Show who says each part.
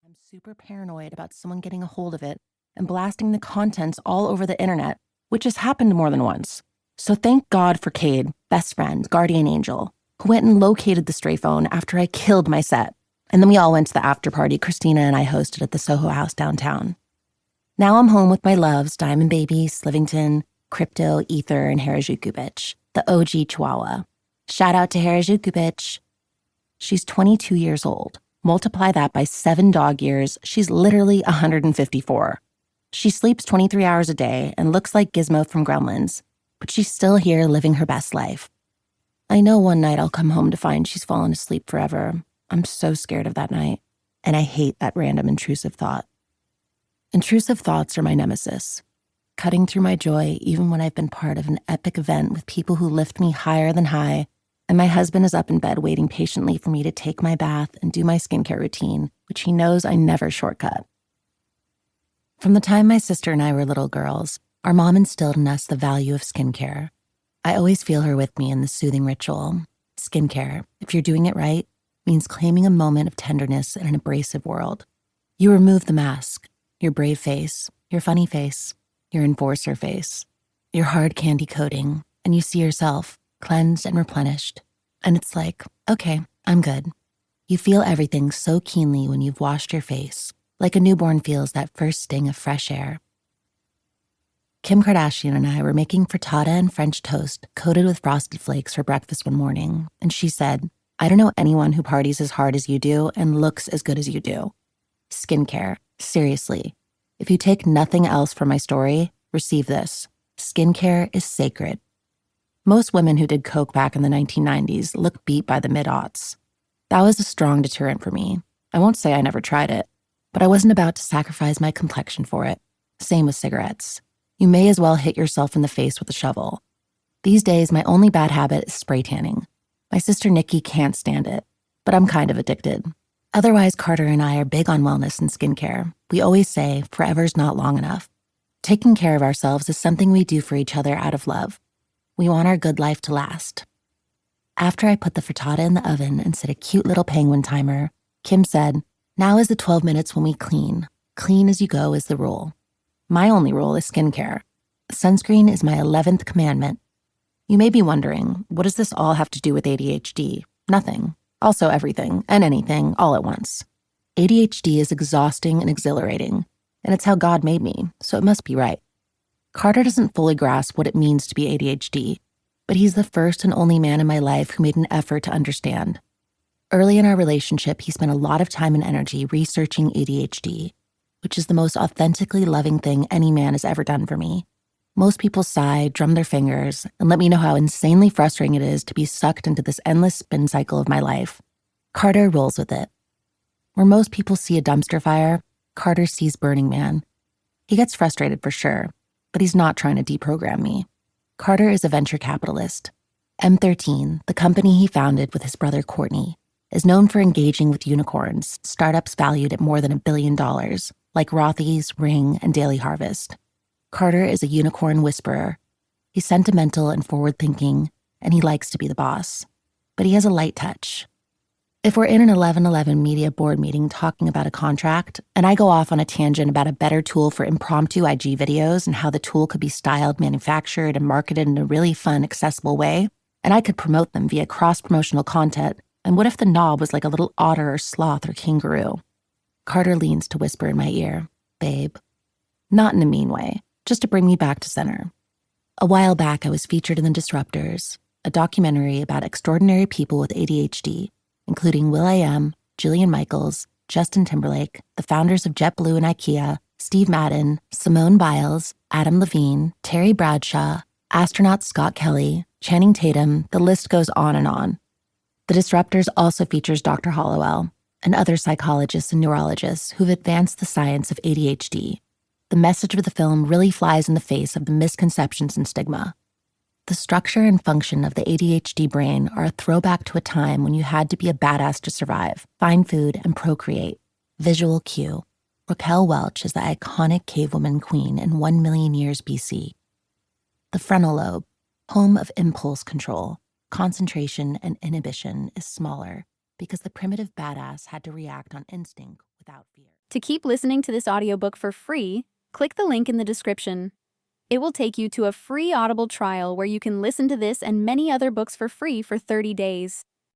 Speaker 1: I'm super paranoid about someone getting a hold of it and blasting the contents all over the internet, which has happened more than once. So thank God for Cade, best friend, guardian angel, who went and located the stray phone after I killed my set. And then we all went to the after party Christina and I hosted at the Soho House downtown. Now I'm home with my loves, Diamond Baby, Slivington, Crypto, Ether, and Harajuku Bitch, the OG Chihuahua. Shout out to Harajuku Bitch. She's 22 years old. Multiply that by 7 dog years, she's literally 154. She sleeps 23 hours a day and looks like Gizmo from Gremlins, but she's still here living her best life. I know one night I'll come home to find she's fallen asleep forever. I'm so scared of that night, and I hate that random intrusive thought. Intrusive thoughts are my nemesis, cutting through my joy even when I've been part of an epic event with people who lift me higher than high, and my husband is up in bed waiting patiently for me to take my bath and do my skincare routine, which he knows I never shortcut. From the time my sister and I were little girls, our mom instilled in us the value of skincare. I always feel her with me in this soothing ritual. Skincare, if you're doing it right, means claiming a moment of tenderness in an abrasive world. You remove the mask, your brave face, your funny face, your enforcer face, your hard candy coating, and you see yourself cleansed and replenished. And it's like, okay, I'm good. You feel everything so keenly when you've washed your face, like a newborn feels that first sting of fresh air. Kim Kardashian and I were making frittata and French toast coated with frosted flakes for breakfast one morning, and she said, I don't know anyone who parties as hard as you do and looks as good as you do. Skincare, seriously. If you take nothing else from my story, receive this. Skincare is sacred. Most women who did coke back in the 1990s look beat by the mid-aughts. That was a strong deterrent for me. I won't say I never tried it, but I wasn't about to sacrifice my complexion for it. Same with cigarettes. You may as well hit yourself in the face with a shovel. These days, my only bad habit is spray tanning. My sister Nikki can't stand it, but I'm kind of addicted. Otherwise, Carter and I are big on wellness and skincare. We always say, forever's not long enough. Taking care of ourselves is something we do for each other out of love. We want our good life to last. After I put the frittata in the oven and set a cute little penguin timer, Kim said, now is the 12 minutes when we clean. Clean as you go is the rule. My only rule is skincare. Sunscreen is my 11th commandment. You may be wondering, what does this all have to do with ADHD? Nothing. Also everything and anything all at once. ADHD is exhausting and exhilarating, and it's how God made me, so it must be right. Carter doesn't fully grasp what it means to be ADHD, but he's the first and only man in my life who made an effort to understand. Early in our relationship, he spent a lot of time and energy researching ADHD, which is the most authentically loving thing any man has ever done for me. Most people sigh, drum their fingers, and let me know how insanely frustrating it is to be sucked into this endless spin cycle of my life. Carter rolls with it. Where most people see a dumpster fire, Carter sees Burning Man. He gets frustrated for sure, but he's not trying to deprogram me. Carter is a venture capitalist. M13, the company he founded with his brother Courtney, is known for engaging with unicorns, startups valued at more than $1 billion, like Rothy's, Ring, and Daily Harvest. Carter is a unicorn whisperer. He's sentimental and forward-thinking, and he likes to be the boss. But he has a light touch. If we're in an 11/11 media board meeting talking about a contract, and I go off on a tangent about a better tool for impromptu IG videos and how the tool could be styled, manufactured, and marketed in a really fun, accessible way, and I could promote them via cross-promotional content, and what if the knob was like a little otter or sloth or kangaroo? Carter leans to whisper in my ear, babe. Not in a mean way, just to bring me back to center. A while back, I was featured in The Disruptors, a documentary about extraordinary people with ADHD, including will.i.am, Jillian Michaels, Justin Timberlake, the founders of JetBlue and IKEA, Steve Madden, Simone Biles, Adam Levine, Terry Bradshaw, astronaut Scott Kelly, Channing Tatum, the list goes on and on. The Disruptors also features Dr. Hollowell and other psychologists and neurologists who've advanced the science of ADHD. The message of the film really flies in the face of the misconceptions and stigma. The structure and function of the ADHD brain are a throwback to a time when you had to be a badass to survive, find food, and procreate. Visual cue. Raquel Welch is the iconic cavewoman queen in 1 million years BC. The frontal lobe, home of impulse control, concentration, and inhibition, is smaller, because the primitive badass had to react on instinct without fear.
Speaker 2: To keep listening to this audiobook for free, click the link in the description. It will take you to a free Audible trial where you can listen to this and many other books for free for 30 days.